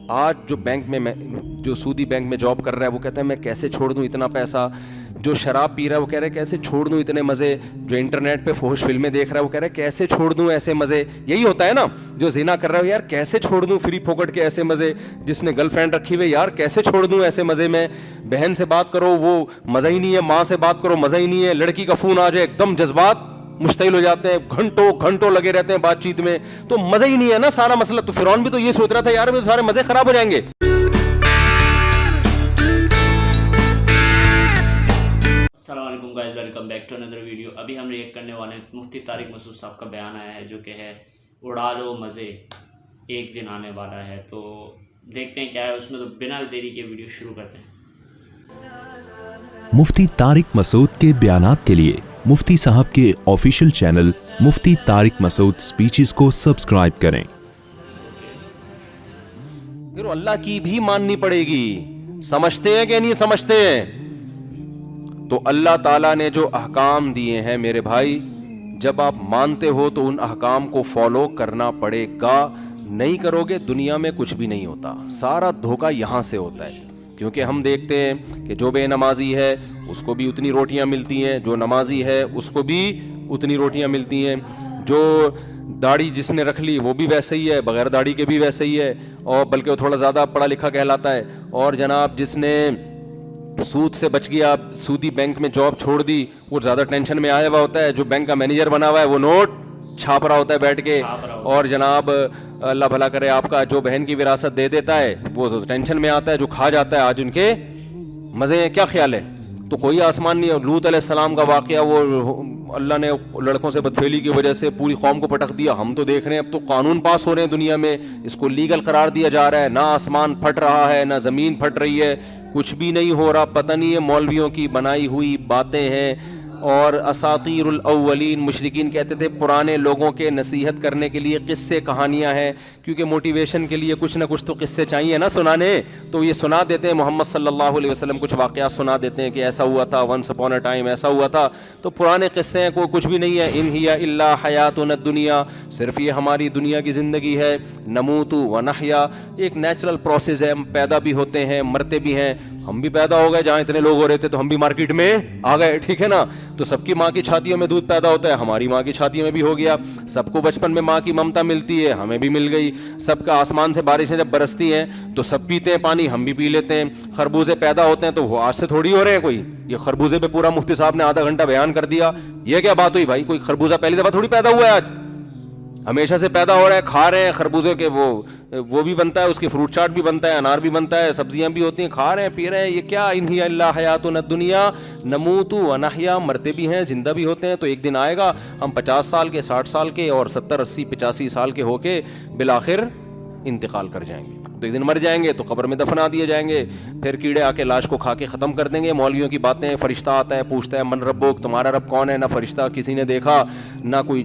آج جو بینک میں جو سودی بینک میں جاب کر رہا ہے وہ کہتا ہے میں کیسے چھوڑ دوں اتنا پیسہ. جو شراب پی رہا ہے وہ کہہ رہا ہے کیسے چھوڑ دوں اتنے مزے. جو انٹرنیٹ پہ فحش فلمیں دیکھ رہا ہے وہ کہہ رہا ہے کیسے چھوڑ دوں ایسے مزے. یہی ہوتا ہے نا. جو زنا کر رہا ہے یار کیسے چھوڑ دوں فری پھوکٹ کے ایسے مزے. جس نے گرل فرینڈ رکھی ہوئی یار کیسے چھوڑ دوں ایسے مزے میں. بہن سے بات کرو وہ مزہ ہی نہیں ہے, ماں سے بات کرو مزہ ہی نہیں ہے, لڑکی کا فون آ جائے ایک دم جذبات مشتعل ہو جاتے ہیں, گھنٹوں گھنٹوں لگے رہتے ہیں بات چیت میں, تو مزہ ہی نہیں ہے نا سارا مسئلہ. تو فرعون بھی تو یہ سوچ رہا تھا یار سارے مزے خراب ہو جائیں گے. السلام علیکم guys, welcome back to another video. ابھی ہم ریئیکٹ کرنے والے ہیں مفتی طارق مسعود صاحب کا بیان آیا ہے جو کہ ہے اڑا لو مزے ایک دن آنے والا ہے. تو دیکھتے ہیں کیا ہے اس میں, تو بنا دیری کے ویڈیو شروع کرتے ہیں. مفتی طارق مسعود کے بیانات کے لیے مفتی صاحب کے آفیشیل چینل مفتی طارق مسعود سپیچز کو سبسکرائب کریں. پھر اللہ کی بھی ماننی پڑے گی. سمجھتے ہیں کہ نہیں سمجھتے ہیں؟ تو اللہ تعالیٰ نے جو احکام دیے ہیں میرے بھائی, جب آپ مانتے ہو تو ان احکام کو فالو کرنا پڑے گا. نہیں کرو گے دنیا میں کچھ بھی نہیں ہوتا. سارا دھوکہ یہاں سے ہوتا ہے, کیونکہ ہم دیکھتے ہیں کہ جو بے نمازی ہے اس کو بھی اتنی روٹیاں ملتی ہیں, جو نمازی ہے اس کو بھی اتنی روٹیاں ملتی ہیں, جو داڑھی جس نے رکھ لی وہ بھی ویسے ہی ہے, بغیر داڑھی کے بھی ویسے ہی ہے, اور بلکہ وہ تھوڑا زیادہ پڑھا لکھا کہلاتا ہے. اور جناب جس نے سود سے بچ گیا, سودی بینک میں جاب چھوڑ دی, وہ زیادہ ٹینشن میں آیا ہوا ہوتا ہے. جو بینک کا مینیجر بنا ہوا ہے وہ نوٹ چھاپ رہا ہوتا ہے بیٹھ کے. اور جناب اللہ بھلا کرے آپ کا جو بہن کی وراثت دے دیتا ہے وہ ٹینشن میں آتا ہے, جو کھا جاتا ہے آج ان کے مزے ہیں. کیا خیال ہے؟ تو کوئی آسمان نہیں. اور لوط علیہ السلام کا واقعہ, وہ اللہ نے لڑکوں سے بدفعلی کی وجہ سے پوری قوم کو پٹک دیا. ہم تو دیکھ رہے ہیں اب تو قانون پاس ہو رہے ہیں دنیا میں, اس کو لیگل قرار دیا جا رہا ہے. نہ آسمان پھٹ رہا ہے نہ زمین پھٹ رہی ہے, کچھ بھی نہیں ہو رہا. پتہ نہیں ہے مولویوں کی بنائی ہوئی باتیں ہیں. اور اساطیر الاولین, مشرکین کہتے تھے پرانے لوگوں کے نصیحت کرنے کے لیے قصے کہانیاں ہیں, کیونکہ موٹیویشن کے لیے کچھ نہ کچھ تو قصے چاہیے نا سنانے. تو یہ سنا دیتے ہیں, محمد صلی اللہ علیہ وسلم کچھ واقعات سنا دیتے ہیں کہ ایسا ہوا تھا, ونس اپون اے ٹائم ایسا ہوا تھا. تو پرانے قصے ہیں, کوئی کچھ بھی نہیں ہے. ان ہی الا حیاتنا الدنیا, صرف یہ ہماری دنیا کی زندگی ہے. نموت و نحیا, ایک نیچرل پروسیس ہے, ہم پیدا بھی ہوتے ہیں مرتے بھی ہیں. ہم بھی پیدا ہو گئے, جہاں اتنے لوگ ہو رہے تھے تو ہم بھی مارکیٹ میں آ گئے, ٹھیک ہے نا. تو سب کی ماں کی چھاتیوں میں دودھ پیدا ہوتا ہے, ہماری ماں کی چھاتیوں میں بھی ہو گیا. سب کو بچپن میں ماں کی ممتا ملتی ہے, ہمیں بھی مل گئی. سب کا آسمان سے بارشیں جب برستی ہیں تو سب پیتے ہیں پانی, ہم بھی پی لیتے ہیں. خربوزے پیدا ہوتے ہیں تو وہ آج سے تھوڑی ہو رہے ہیں. کوئی یہ خربوزے پہ پورا مفتی صاحب نے آدھا گھنٹہ بیان کر دیا, یہ کیا بات ہوئی بھائی؟ کوئی خربوزہ پہلی دفعہ تھوڑی پیدا ہوا ہے, آج ہمیشہ سے پیدا ہو رہا ہے. کھا رہے ہیں خربوزے کے, وہ بھی بنتا ہے, اس کی فروٹ چاٹ بھی بنتا ہے, انار بھی بنتا ہے, سبزیاں بھی ہوتی ہیں, کھا رہے ہیں پی رہے ہیں. یہ کیا ان ہی الا حیاتنا الدنیا نموت و نحیا, مرتے بھی ہیں زندہ بھی ہوتے ہیں. تو ایک دن آئے گا ہم 50 سال کے, 60 سال کے اور 70 80 85 سال کے ہو کے بالآخر انتقال کر جائیں گے. تو ایک دن مر جائیں گے تو قبر میں دفنا دیے جائیں گے, پھر کیڑے آ کے لاش کو کھا کے ختم کر دیں گے. مولویوں کی باتیں, فرشتہ آتا ہے پوچھتا ہے من ربک, تمہارا رب کون ہے؟ نہ فرشتہ کسی نے دیکھا, نہ کوئی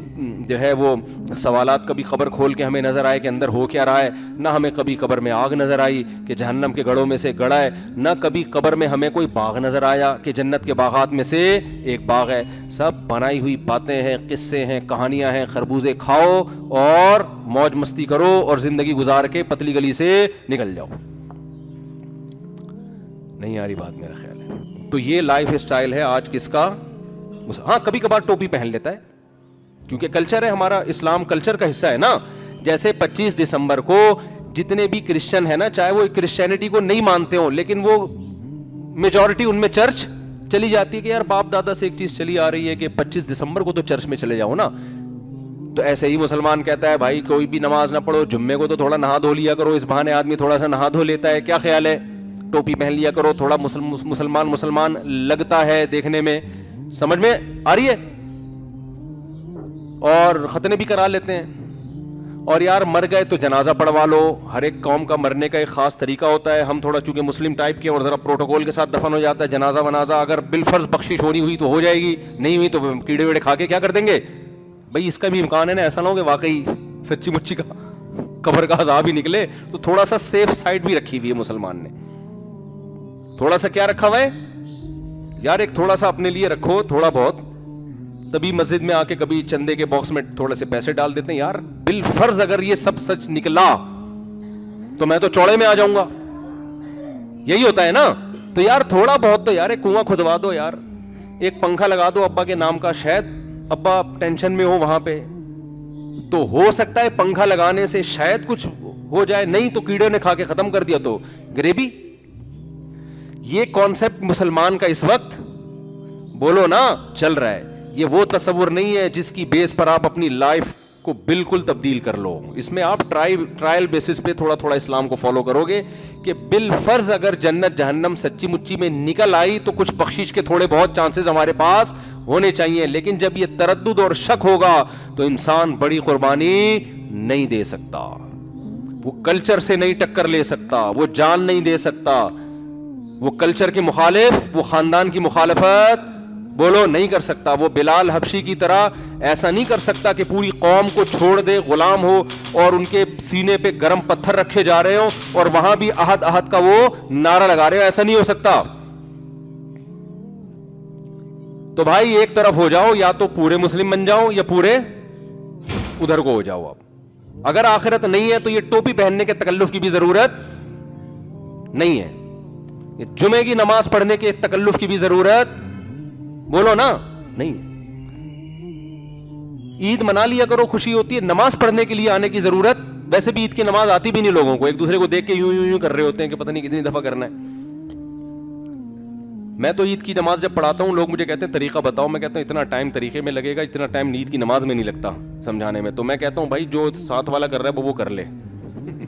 جو ہے وہ سوالات کبھی قبر کھول کے ہمیں نظر آئے کہ اندر ہو کیا رہا ہے, نہ ہمیں کبھی قبر میں آگ نظر آئی کہ جہنم کے گڑھوں میں سے گڑھا ہے, نہ کبھی قبر میں ہمیں کوئی باغ نظر آیا کہ جنت کے باغات میں سے ایک باغ ہے. سب بنائی ہوئی باتیں ہیں, قصے ہیں, کہانیاں ہیں. خربوزے کھاؤ اور موج مستی کرو اور زندگی گزار کے پتلی گلی سے نکل جاؤ. نہیں آ رہی بات میرا خیال ہے. تو یہ لائف اسٹائل ہے آج کس کا. ہاں کبھی کبھار ٹوپی پہن لیتا ہے کیونکہ کلچر ہے ہمارا, اسلام کلچر کا حصہ ہے نا. جیسے 25 دسمبر کو جتنے بھی کرسچن ہیں نا, چاہے وہ کرسچینٹی کو نہیں مانتے ہوں, لیکن وہ میجورٹی ان میں چرچ چلی جاتی ہے کہ یار باپ دادا سے ایک چیز چلی آ رہی ہے کہ 25 دسمبر کو تو چرچ میں چلے جاؤ نا. تو ایسے ہی مسلمان کہتا ہے بھائی کوئی بھی نماز نہ پڑھو, جمعے کو تو تھوڑا نہا دھو لیا کرو, اس بہانے آدمی تھوڑا سا نہا دھو لیتا ہے. کیا خیال ہے؟ ٹوپی پہن لیا کرو, تھوڑا مسلمان لگتا ہے دیکھنے میں. سمجھ میں آ رہی ہے؟ اور ختنے بھی کرا لیتے ہیں. اور یار مر گئے تو جنازہ پڑھوا لو. ہر ایک قوم کا مرنے کا ایک خاص طریقہ ہوتا ہے. ہم تھوڑا چونکہ مسلم ٹائپ کے اور ذرا پروٹوکول کے ساتھ دفن ہو جاتا ہے. جنازہ ونازہ اگر بالفرض بخشش ہونی ہوئی تو ہو جائے گی, نہیں ہوئی تو کیڑے ویڑے کھا کے کیا کر دیں گے بھائی. اس کا بھی امکان ہے نا, ایسا نہ ہو کہ واقعی سچی مچی کا قبر کا عذاب ہی نکلے. تو تھوڑا سا سیف سائڈ بھی رکھی ہوئی ہے مسلمان نے. تھوڑا سا کیا رکھا ہوا ہے یار, ایک تھوڑا سا اپنے لیے رکھو تھوڑا بہت. تبھی مسجد میں آ کے کبھی چندے کے باکس میں تھوڑے سے پیسے ڈال دیتے ہیں. یار بالفرض اگر یہ سب سچ نکلا تو میں تو چوڑے میں آ جاؤں گا. یہی ہوتا ہے نا. تو یار تھوڑا بہت تو یار ایک کنواں کھدوا دو یار, ایک پنکھا لگا دو ابا کے نام کا, شاید ابا ٹینشن میں ہو وہاں پہ, تو ہو سکتا ہے پنکھا لگانے سے شاید کچھ ہو جائے, نہیں تو کیڑے نے کھا کے ختم کر دیا تو گریبی. یہ کانسیپٹ مسلمان کا اس وقت بولو نا چل رہا ہے. یہ وہ تصور نہیں ہے جس کی بیس پر آپ اپنی لائف کو بالکل تبدیل کر لو. اس میں آپ ٹرائل بیسس پہ تھوڑا تھوڑا اسلام کو فالو کرو گے کہ بالفرض اگر جنت جہنم سچی مچی میں نکل آئی تو کچھ بخشش کے تھوڑے بہت چانسز ہمارے پاس ہونے چاہیے. لیکن جب یہ تردد اور شک ہوگا تو انسان بڑی قربانی نہیں دے سکتا, وہ کلچر سے نہیں ٹکر لے سکتا, وہ جان نہیں دے سکتا, وہ کلچر کے مخالف, وہ خاندان کی مخالفت بولو نہیں کر سکتا. وہ بلال حبشی کی طرح ایسا نہیں کر سکتا کہ پوری قوم کو چھوڑ دے, غلام ہو اور ان کے سینے پہ گرم پتھر رکھے جا رہے ہوں اور وہاں بھی احد احد کا وہ نعرہ لگا رہے ہو. ایسا نہیں ہو سکتا. تو بھائی ایک طرف ہو جاؤ, یا تو پورے مسلم بن جاؤ یا پورے ادھر کو ہو جاؤ. اب اگر آخرت نہیں ہے تو یہ ٹوپی پہننے کے تکلف کی بھی ضرورت نہیں ہے, یہ جمعے کی نماز پڑھنے کے تکلف کی بھی ضرورت بولو نا نہیں. عید منا لیا کرو, خوشی ہوتی ہے. نماز پڑھنے کے لیے آنے کی ضرورت, ویسے بھی عید کی نماز آتی بھی نہیں لوگوں کو, ایک دوسرے کو دیکھ کے یوں یوں یوں کر رہے ہوتے ہیں کہ پتہ نہیں کتنی دفعہ کرنا ہے. میں تو عید کی نماز جب پڑھاتا ہوں لوگ مجھے کہتے ہیں طریقہ بتاؤ. میں کہتا ہوں اتنا ٹائم طریقے میں لگے گا, اتنا ٹائم عید کی نماز میں نہیں لگتا سمجھانے میں. تو میں کہتا ہوں بھائی جو ساتھ والا کر رہا ہے وہ کر لے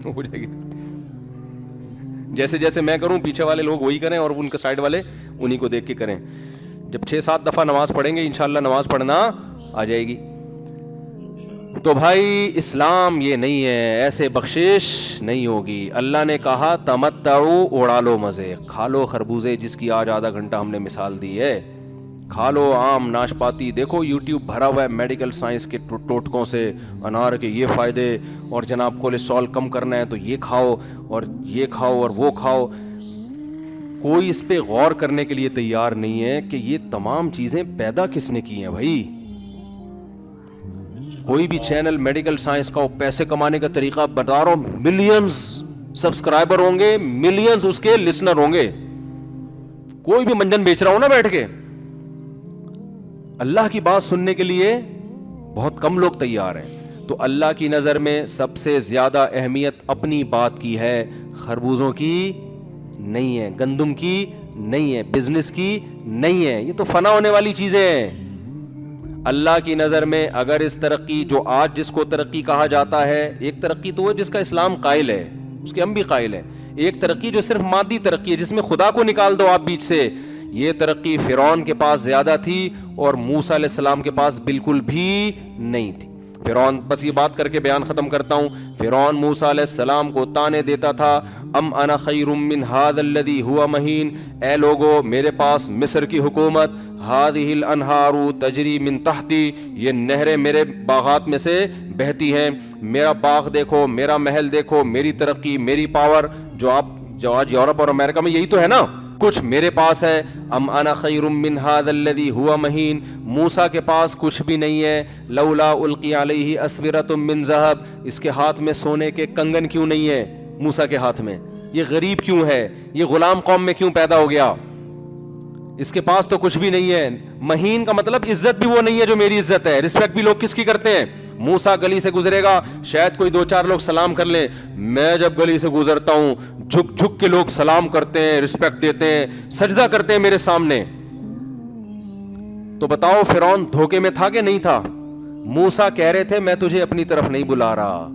ہو جائے گی. جیسے جیسے میں کروں پیچھے والے لوگ وہی کریں اور ان کے سائڈ والے انہی کو دیکھ کے کریں. جب 6-7 دفعہ نماز پڑھیں گے انشاءاللہ نماز پڑھنا آ جائے گی. تو بھائی اسلام یہ نہیں ہے, ایسے بخشش نہیں ہوگی. اللہ نے کہا تمتعو, اڑا لو مزے, کھا لو خربوزے جس کی آج آدھا گھنٹہ ہم نے مثال دی ہے, کھا لو آم ناشپاتی. دیکھو یوٹیوب بھرا ہوا ہے میڈیکل سائنس کے ٹوٹکوں سے, انار کے یہ فائدے, اور جناب کولیسٹرول کم کرنا ہے تو یہ کھاؤ اور یہ کھاؤ اور وہ کھاؤ. کوئی اس پہ غور کرنے کے لیے تیار نہیں ہے کہ یہ تمام چیزیں پیدا کس نے کی ہیں. بھائی کوئی بھی چینل میڈیکل سائنس کا پیسے کمانے کا طریقہ بتا رہا ہوں, ملینز سبسکرائبر ہوں گے, ملینز اس کے لسنر ہوں گے. کوئی بھی منجن بیچ رہا ہوں نا بیٹھ کے, اللہ کی بات سننے کے لیے بہت کم لوگ تیار ہیں. تو اللہ کی نظر میں سب سے زیادہ اہمیت اپنی بات کی ہے, خربوزوں کی نہیں ہے, گندم کی نہیں ہے, بزنس کی نہیں ہے. یہ تو فنا ہونے والی چیزیں ہیں. اللہ کی نظر میں اگر اس ترقی جو آج جس کو ترقی کہا جاتا ہے, ایک ترقی تو وہ جس کا اسلام قائل ہے, اس کے ہم بھی قائل ہیں. ایک ترقی جو صرف مادی ترقی ہے جس میں خدا کو نکال دو آپ بیچ سے. یہ ترقی فرعون کے پاس زیادہ تھی اور موسیٰ علیہ السلام کے پاس بالکل بھی نہیں تھی. فرعون, بس یہ بات کر کے بیان ختم کرتا ہوں, فرعون موسیٰ علیہ السلام کو تانے دیتا تھا, ام انا خیر من ھذا الذی ھوا مہین, اے لوگو میرے پاس مصر کی حکومت, ھذہ الانہار تجری من تحتی, یہ نہریں میرے باغات میں سے بہتی ہیں, میرا باغ دیکھو, میرا محل دیکھو, میری ترقی, میری پاور. جو آج یورپ اور امریکہ میں یہی تو ہے نا, کچھ میرے پاس ہے. ام انا خیر من ھذا الذی ھوا مہین, موسیٰ کے پاس کچھ بھی نہیں ہے. لولا القی علیہ اسورۃ من ذہب, اس کے ہاتھ میں سونے کے کنگن کیوں نہیں ہے موسیٰ کے ہاتھ میں؟ یہ غریب کیوں ہے, یہ غلام قوم میں کیوں پیدا ہو گیا؟ اس کے پاس تو کچھ بھی نہیں ہے. مہین کا مطلب عزت بھی وہ نہیں ہے جو میری عزت ہے. رسپیکٹ بھی لوگ کس کی کرتے ہیں؟ موسیٰ گلی سے گزرے گا, شاید کوئی 2-4 لوگ سلام کر لیں, میں جب گلی سے گزرتا ہوں جھک جھک کے لوگ سلام کرتے ہیں, رسپیکٹ دیتے ہیں, سجدہ کرتے ہیں میرے سامنے. تو بتاؤ فرعون دھوکے میں تھا کہ نہیں تھا؟ موسیٰ کہہ رہے تھے میں تجھے اپنی طرف نہیں بلا رہا,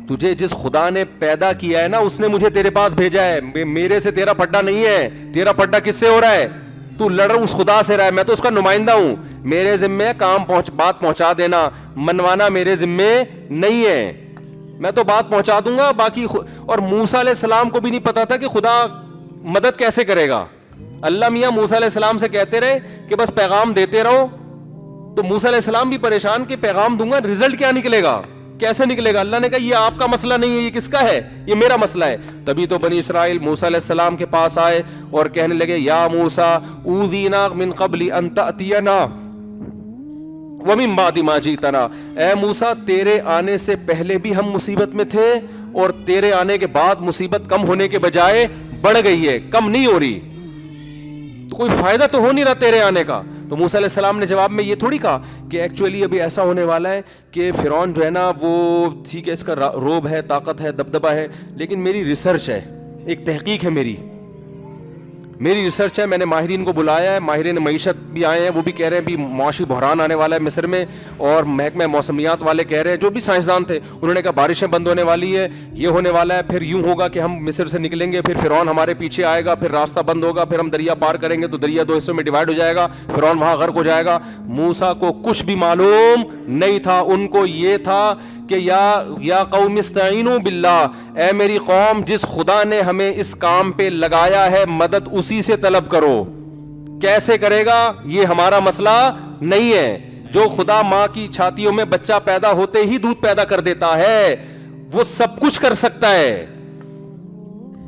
تجھے جس خدا نے پیدا کیا ہے نا اس نے مجھے تیرے پاس بھیجا ہے. میرے سے تیرا پڈا نہیں ہے. تیرا پڈا کس سے ہو رہا ہے؟ تو لڑ اس خدا سے رہا ہے, میں تو اس کا نمائندہ ہوں. میرے ذمے کام بات پہنچا دینا, منوانا میرے ذمے نہیں ہے. میں تو بات پہنچا دوں گا باقی. اور موسیٰ علیہ السلام کو بھی نہیں پتا تھا کہ خدا مدد کیسے کرے گا. اللہ میاں موسیٰ علیہ السلام سے کہتے رہے کہ بس پیغام دیتے رہو, تو موسیٰ علیہ السلام بھی پریشان کہ پیغام دوں گا رزلٹ کیا نکلے گا, کیسے نکلے گا؟ اللہ نے کہا یہ آپ کا مسئلہ نہیں ہے, یہ کس کا ہے؟ یہ میرا مسئلہ ہے. تبھی تو بنی اسرائیل موسیٰ علیہ السلام کے پاس آئے اور کہنے لگے یا موسیٰ اوذینا من قبل ان تأتینا, وَمِن بَعْدِ مَا جِئْتَنَا، اے موسیٰ تیرے آنے سے پہلے بھی ہم مصیبت میں تھے اور تیرے آنے کے بعد مصیبت کم ہونے کے بجائے بڑھ گئی ہے، کم نہیں ہو رہی، تو کوئی فائدہ تو ہو نہیں رہا تیرے آنے کا. تو موسیٰ علیہ السلام نے جواب میں یہ تھوڑی کہا کہ ایکچولی ابھی ایسا ہونے والا ہے کہ فرعون جو ہے نا وہ ٹھیک ہے اس کا روب ہے، طاقت ہے، دبدبہ ہے، لیکن میری ریسرچ ہے، ایک تحقیق ہے، میری ریسرچ ہے. میں نے ماہرین کو بلایا ہے، ماہرین معیشت بھی آئے ہیں، وہ بھی کہہ رہے ہیں بھی معاشی بحران آنے والا ہے مصر میں، اور محکمہ موسمیات والے کہہ رہے ہیں، جو بھی سائنسدان تھے انہوں نے کہا بارشیں بند ہونے والی ہے، یہ ہونے والا ہے، پھر یوں ہوگا کہ ہم مصر سے نکلیں گے، پھر فرعون ہمارے پیچھے آئے گا، پھر راستہ بند ہوگا، پھر ہم دریا پار کریں گے تو دریا دو حصوں میں ڈیوائڈ ہو جائے گا، فرعون وہاں غرق ہو جائے گا. موسیٰ کو کچھ بھی معلوم نہیں تھا، ان کو یہ تھا کہ یا قوم استعینوا باللہ، اے میری قوم جس خدا نے ہمیں اس کام پہ لگایا ہے مدد اسی سے طلب کرو. کیسے کرے گا یہ ہمارا مسئلہ نہیں ہے. جو خدا ماں کی چھاتیوں میں بچہ پیدا ہوتے ہی دودھ پیدا کر دیتا ہے وہ سب کچھ کر سکتا ہے.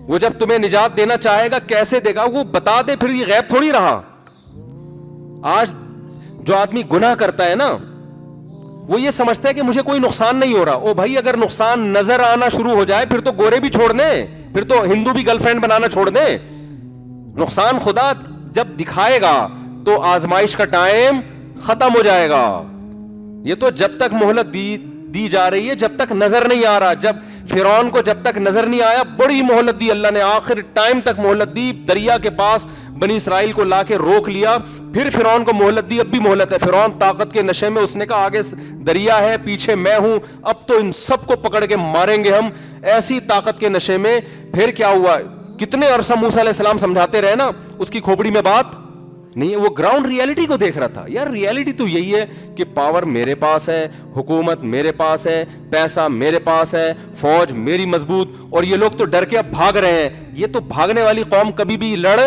وہ جب تمہیں نجات دینا چاہے گا کیسے دے گا وہ بتا دے، پھر یہ غیب تھوڑی رہا. آج جو آدمی گناہ کرتا ہے نا وہ یہ سمجھتا ہے کہ مجھے کوئی نقصان نہیں ہو رہا. او بھائی اگر نقصان نظر آنا شروع ہو جائے پھر تو گورے بھی چھوڑ دیں، پھر تو ہندو بھی گرل فرینڈ بنانا چھوڑ دیں. نقصان خدا جب دکھائے گا تو آزمائش کا ٹائم ختم ہو جائے گا. یہ تو جب تک مہلت دی جا رہی ہے جب تک نظر نہیں آ رہا. جب فرعون کو جب تک نظر نہیں آیا بڑی مہلت دی اللہ نے، آخر ٹائم تک مہلت دی، دریا کے پاس بنی اسرائیل کو لا کے روک لیا، پھر فرعون کو مہلت دی، اب بھی مہلت ہے. فرعون طاقت کے نشے میں، اس نے کہا آگے دریا ہے پیچھے میں ہوں، اب تو ان سب کو پکڑ کے ماریں گے ہم، ایسی طاقت کے نشے میں. پھر کیا ہوا؟ کتنے عرصہ موسیٰ علیہ السلام سمجھاتے رہے نا، اس کی کھوپڑی میں بات نہیں ہے. وہ گراؤنڈ ریالٹی کو دیکھ رہا تھا. یار ریالٹی تو یہی ہے کہ پاور میرے پاس ہے، حکومت میرے پاس ہے، پیسہ میرے پاس ہے، فوج میری مضبوط، اور یہ لوگ تو ڈر کے اب بھاگ رہے ہیں. یہ تو بھاگنے والی قوم کبھی بھی لڑ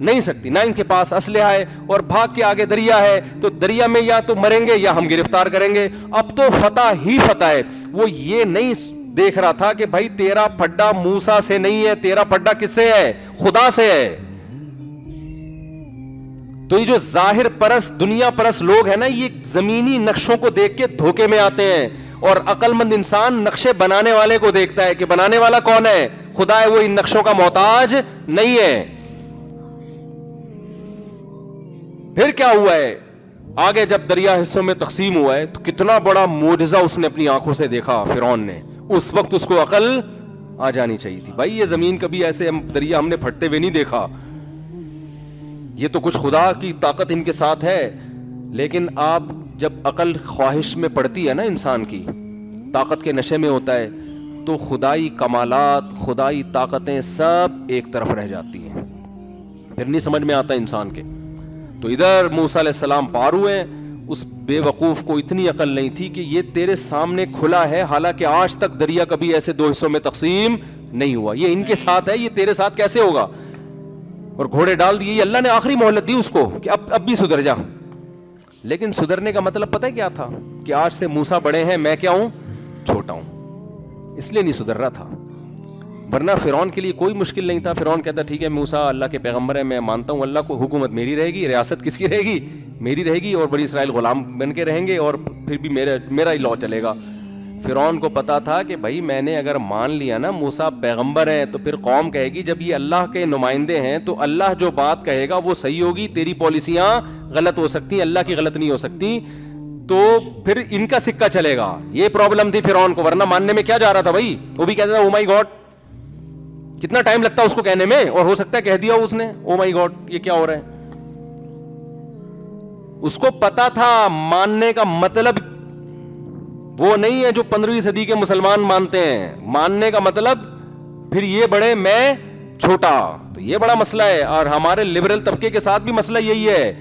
نہیں سکتی، نہ ان کے پاس اسلحہ ہے، اور بھاگ کے آگے دریا ہے تو دریا میں یا تو مریں گے یا ہم گرفتار کریں گے. اب تو فتح ہی فتح ہے. وہ یہ نہیں دیکھ رہا تھا کہ بھائی تیرا پھڈا موسیٰ سے نہیں ہے، تیرا پھڈا کس سے ہے؟ خدا سے ہے. تو یہ جو ظاہر پرست دنیا پرست لوگ ہیں نا، یہ زمینی نقشوں کو دیکھ کے دھوکے میں آتے ہیں، اور عقل مند انسان نقشے بنانے والے کو دیکھتا ہے کہ بنانے والا کون ہے؟ خدا ہے. وہ ان نقشوں کا محتاج نہیں ہے. پھر کیا ہوا ہے آگے؟ جب دریا حصوں میں تقسیم ہوا ہے تو کتنا بڑا معجزہ اس نے اپنی آنکھوں سے دیکھا فرعون نے. اس وقت اس کو عقل آ جانی چاہیے تھی. بھائی یہ زمین کبھی ایسے دریا ہم نے پھٹتے ہوئے نہیں دیکھا، یہ تو کچھ خدا کی طاقت ان کے ساتھ ہے. لیکن آپ جب عقل خواہش میں پڑتی ہے نا، انسان کی طاقت کے نشے میں ہوتا ہے، تو خدائی کمالات، خدائی طاقتیں سب ایک طرف رہ جاتی ہیں، پھر نہیں سمجھ میں آتا انسان کے. تو ادھر موسیٰ علیہ السلام پار ہوئے. اس بے وقوف کو اتنی عقل نہیں تھی کہ یہ تیرے سامنے کھلا ہے، حالانکہ آج تک دریا کبھی ایسے دو حصوں میں تقسیم نہیں ہوا. یہ ان کے ساتھ ہے، یہ تیرے ساتھ کیسے ہوگا؟ اور گھوڑے ڈال دیے. اللہ نے آخری مہلت دی اس کو کہ اب بھی سدھر جا. لیکن سدھرنے کا مطلب پتہ ہے کیا تھا؟ کہ آج سے موسیٰ بڑے ہیں، میں کیا ہوں؟ چھوٹا ہوں. اس لیے نہیں سدھر رہا تھا. ورنہ فرعون کے لیے کوئی مشکل نہیں تھا. فرعون کہتا ٹھیک ہے موسیٰ اللہ کے پیغمبر ہیں، میں مانتا ہوں اللہ کو، حکومت میری رہے گی، ریاست کس کی رہے گی؟ میری رہے گی، اور بنی اسرائیل غلام بن کے رہیں گے، اور پھر بھی میرا ہی لا چلے گا. فرعون کو پتا تھا کہ بھائی میں نے اگر مان لیا نا موسیٰ پیغمبر ہیں تو پھر قوم کہے گی جب یہ اللہ کے نمائندے ہیں تو اللہ جو بات کہے گا وہ صحیح ہوگی، تیری پالیسیاں غلط ہو سکتی ہیں، اللہ کی غلط نہیں ہو سکتی، تو پھر ان کا سکہ چلے گا. یہ پرابلم تھی فرعون کو. ورنہ ماننے میں کیا جا رہا تھا بھائی؟ وہ بھی کہتا تھا او مائی گاڈ. کتنا ٹائم لگتا ہے اس کو کہنے میں، اور ہو سکتا ہے کہہ دیا اس نے او مائی گاڈ یہ کیا ہو رہا ہے. اس کو پتا تھا ماننے کا مطلب وہ نہیں ہے جو 15ویں صدی کے مسلمان مانتے ہیں. ماننے کا مطلب پھر یہ بڑے میں چھوٹا. تو یہ بڑا مسئلہ ہے، اور ہمارے لبرل طبقے کے ساتھ بھی مسئلہ یہی ہے.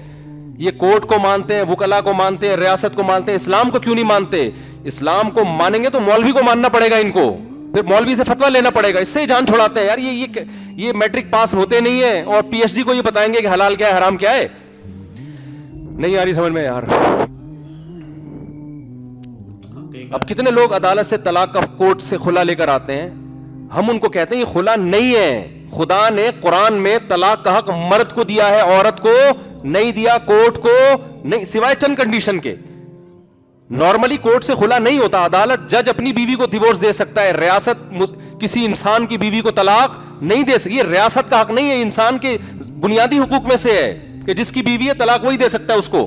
یہ کورٹ کو مانتے ہیں، وکلا کو مانتے ہیں، ریاست کو مانتے ہیں، اسلام کو کیوں نہیں مانتے؟ اسلام کو مانیں گے تو مولوی کو ماننا پڑے گا ان کو، پھر مولوی سے فتویٰ لینا پڑے گا. اس سے ہی جان چھڑاتے ہیں یار. یہ میٹرک پاس ہوتے نہیں ہیں اور پی ایچ ڈی کو یہ بتائیں گے کہ حلال کیا ہے حرام کیا ہے. نہیں آ رہی سمجھ میں یار. اب کتنے لوگ عدالت سے طلاق کا کورٹ سے خلا لے کر آتے ہیں، ہم ان کو کہتے ہیں یہ خلا نہیں ہے. خدا نے قرآن میں طلاق کا حق مرد کو دیا ہے، عورت کو نہیں دیا، کورٹ کو نہیں، سوائے چند کنڈیشن کے. نارملی کورٹ سے خلا نہیں ہوتا. عدالت جج اپنی بیوی کو ڈیورس دے سکتا ہے, ریاست کسی انسان کی بیوی کو طلاق نہیں دے سکتی. یہ ریاست کا حق نہیں ہے, انسان کے بنیادی حقوق میں سے ہے کہ جس کی بیوی ہے طلاق وہی دے سکتا ہے اس کو.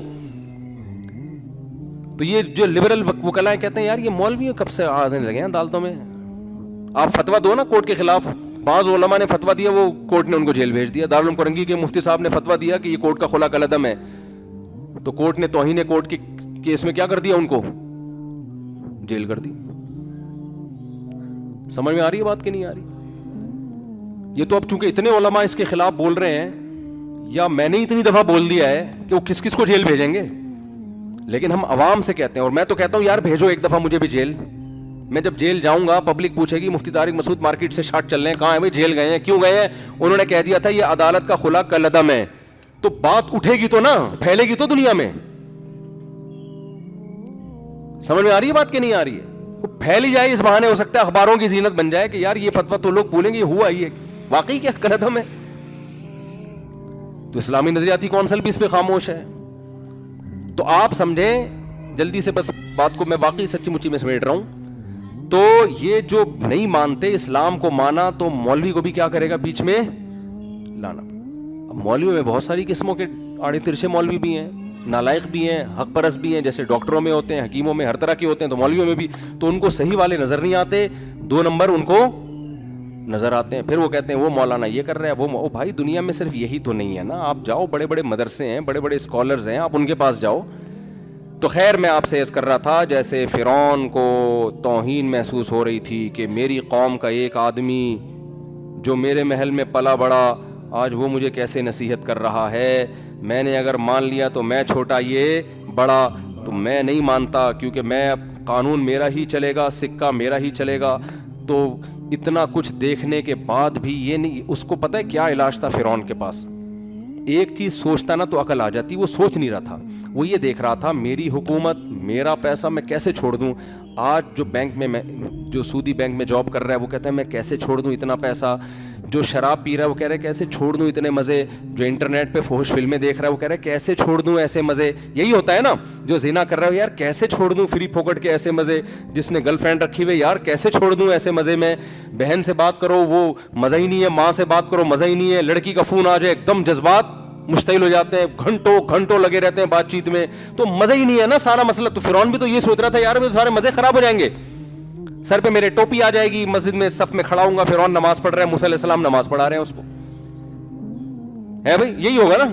تو یہ جو لبرل وکلاء کہتے ہیں یار یہ مولوی کب سے آنے لگے ہیں عدالتوں میں, آپ فتویٰ دو نا کورٹ کے خلاف. بعض علماء نے فتویٰ دیا, وہ کورٹ نے ان کو جیل بھیج دیا. دارالعلوم کرنگی کے مفتی صاحب نے فتویٰ دیا کہ یہ کورٹ کا خلا کالعدم ہے, تو کورٹ نے توہین کورٹ کے کیس میں کیا کر دیا, ان کو جیل کر دی. سمجھ میں آ رہی ہے بات کہ نہیں آ رہی؟ یہ تو اب چونکہ اتنے علماء اس کے خلاف بول رہے ہیں, یا میں نے اتنی دفعہ بول دیا ہے کہ وہ کس کس کو جیل بھیجیں گے, لیکن ہم عوام سے کہتے ہیں, اور میں تو کہتا ہوں یار بھیجو ایک دفعہ مجھے بھی جیل. میں جب جیل جاؤں گا پبلک پوچھے گی مفتی طارق مسعود مارکیٹ سے شارٹ چل رہے ہیں, کہاں ہیں بھائی, جیل گئے ہیں. کیوں گئے ہیں؟ انہوں نے کہہ دیا تھا یہ عدالت کا خلا کالعدم ہے. تو بات اٹھے گی تو نا, پھیلے گی تو دنیا میں. سمجھ میں آ رہی ہے بات کہ نہیں آ رہی ہے؟ وہ پھیل ہی جائے, اس بہانے ہو سکتا ہے اخباروں کی زینت بن جائے کہ یار یہ فتویٰ تو لوگ بولیں گے یہ ہوا ہی ہے, واقعی کیا کالعدم ہے. تو اسلامی نظریاتی کونسل بھی اس پہ خاموش ہے. تو آپ سمجھیں جلدی سے, بس بات کو میں واقعی سچی مچی میں سمیٹ رہا ہوں. تو یہ جو نہیں مانتے اسلام کو مانا, تو مولوی کو بھی کیا کرے گا بیچ میں لانا. اب مولویوں میں بہت ساری قسموں کے آڑے ترچے مولوی بھی ہیں, نالائق بھی ہیں, حق پرست بھی ہیں, جیسے ڈاکٹروں میں ہوتے ہیں, حکیموں میں ہر طرح کے ہوتے ہیں, تو مولویوں میں بھی. تو ان کو صحیح والے نظر نہیں آتے, 2 نمبر ان کو نظر آتے ہیں. پھر وہ کہتے ہیں وہ مولانا یہ کر رہا ہے, وہ بھائی دنیا میں صرف یہی تو نہیں ہے نا. آپ جاؤ, بڑے بڑے مدرسے ہیں, بڑے بڑے اسکالرز ہیں, آپ ان کے پاس جاؤ. تو خیر میں آپ سے عرض کر رہا تھا, جیسے فرعون کو توہین محسوس ہو رہی تھی کہ میری قوم کا ایک آدمی جو میرے محل میں پلا بڑا, آج وہ مجھے کیسے نصیحت کر رہا ہے. میں نے اگر مان لیا تو میں چھوٹا, یہ بڑا. تو میں نہیں مانتا, کیونکہ میں قانون میرا ہی چلے گا, سکہ میرا ہی چلے گا. تو اتنا کچھ دیکھنے کے بعد بھی یہ نہیں, اس کو پتہ ہے کیا علاج تھا فرعون کے پاس؟ ایک چیز سوچتا نا تو عقل آ جاتی. وہ سوچ نہیں رہا تھا, وہ یہ دیکھ رہا تھا میری حکومت, میرا پیسہ میں کیسے چھوڑ دوں. آج جو بینک میں جو سودی بینک میں جاب کر رہا ہے وہ کہتا ہے میں کیسے چھوڑ دوں اتنا پیسہ. جو شراب پی رہا ہے وہ کہہ رہا ہے کیسے چھوڑ دوں اتنے مزے. جو انٹرنیٹ پہ فحش فلمیں دیکھ رہا ہے وہ کہہ رہا ہے کیسے چھوڑ دوں ایسے مزے. یہی ہوتا ہے نا. جو زنا کر رہا ہے یار کیسے چھوڑ دوں فری پھوکٹ کے ایسے مزے. جس نے گرل فرینڈ رکھی ہوئی یار کیسے چھوڑ دوں ایسے مزے میں. بہن سے بات کرو وہ مزہ ہی نہیں ہے, ماں سے بات کرو مزہ ہی نہیں ہے, لڑکی کا فون آ جائے ایک دم جذبات مشتعل ہو جاتے ہیں, گھنٹوں گھنٹوں لگے رہتے ہیں بات چیت میں, تو مزہ ہی نہیں ہے نا سارا مسئلہ. تو فرعون بھی تو یہ سوچ رہا تھا یار میرے سارے مزے خراب ہو جائیں گے, سر پہ میرے ٹوپی آ جائے گی, مسجد میں صف میں کھڑا ہوں گا, فرعون نماز پڑھ رہے ہیں, موسیٰ علیہ السلام نماز پڑھا رہے ہیں اس کو, ہے بھائی یہی ہوگا نا.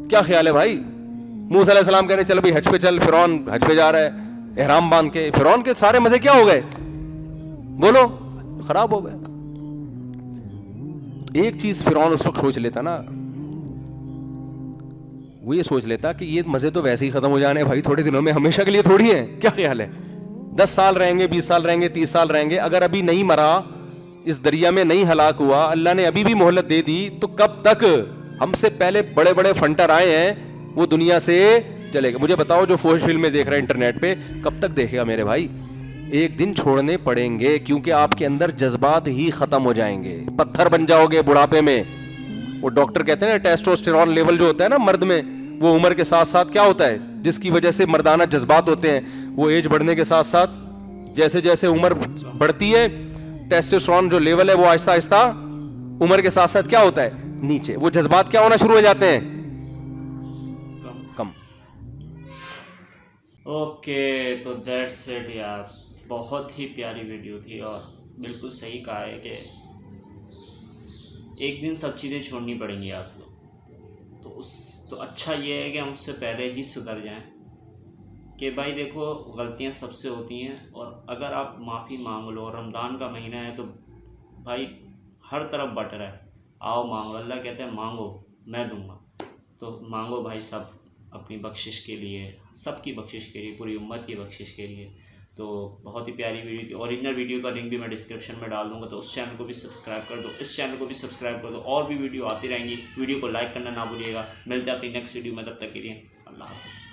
کیا خیال ہے بھائی؟ موسیٰ علیہ السلام کہہ رہے چل بھائی حج پہ چل, فرعون حج پہ جا رہا ہے احرام باندھ کے. فرعون کے سارے مزے کیا ہو گئے بولو؟ خراب ہو گئے. ایک چیز فرعون اس وقت سوچ لیتا نا, وہ یہ سوچ لیتا کہ یہ مزے تو ویسے ہی ختم ہو جانے بھائی, تھوڑے دنوں میں, ہمیشہ کے لیے تھوڑی ہیں. کیا خیال ہے 10 سال رہیں گے, 20 سال رہیں گے, 30 سال رہیں گے, اگر ابھی نہیں مرا, اس دریا میں نہیں ہلاک ہوا, اللہ نے ابھی بھی مہلت دے دی, تو کب تک؟ ہم سے پہلے بڑے بڑے فنٹر آئے ہیں, وہ دنیا سے چلے گا. مجھے بتاؤ جو فوج فلمیں دیکھ رہے ہیں انٹرنیٹ پہ, کب تک دیکھے گا میرے بھائی؟ ایک دن چھوڑنے پڑیں گے, کیونکہ آپ کے اندر جذبات ہی ختم ہو جائیں گے, پتھر بن جاؤ گے بڑھاپے میں. وہ ڈاکٹر کہتے ہیں نا ٹیسٹوسٹیرون لیول جو ہوتا ہے نا مرد میں, وہ عمر کے ساتھ ساتھ کیا ہوتا ہے جس کی وجہ سے مردانہ جذبات ہوتے ہیں, وہ ایج بڑھنے کے ساتھ ساتھ جیسے جیسے عمر بڑھتی ہے ٹیسٹوسٹیرون جو لیول ہے وہ آہستہ آہستہ عمر کے ساتھ ساتھ کیا ہوتا ہے نیچے, وہ جذبات کیا ہونا شروع ہو جاتے ہیں کم. اوکے, تو دیٹس اٹ یار, بہت ہی پیاری ویڈیو تھی, اور بالکل صحیح کہا ہے کہ ایک دن سب چیزیں چھوڑنی پڑیں گی آپ کو. تو اچھا یہ ہے کہ ہم اس سے پہلے ہی سدھر جائیں کہ بھائی دیکھو غلطیاں سب سے ہوتی ہیں, اور اگر آپ معافی مانگ لو, رمضان کا مہینہ ہے تو بھائی ہر طرف بٹ رہا ہے, آؤ مانگو, اللہ کہتے ہیں مانگو میں دوں گا. تو مانگو بھائی سب اپنی بخشش کے لیے, سب کی بخشش کے لیے, پوری امت کی بخشش کے لیے. تو بہت ہی پیاری ویڈیو تھی. اوریجنل ویڈیو کا لنک بھی میں ڈسکرپشن میں ڈال دوں گا, تو اس چینل کو بھی سبسکرائب کر دو, اس چینل کو بھی سبسکرائب کر دو, اور بھی ویڈیو آتی رہیں گی. ویڈیو کو لائک کرنا نہ بھولیے گا. ملتے ہیں اپنی نیکسٹ ویڈیو میں, تب تک کے لیے اللہ حافظ.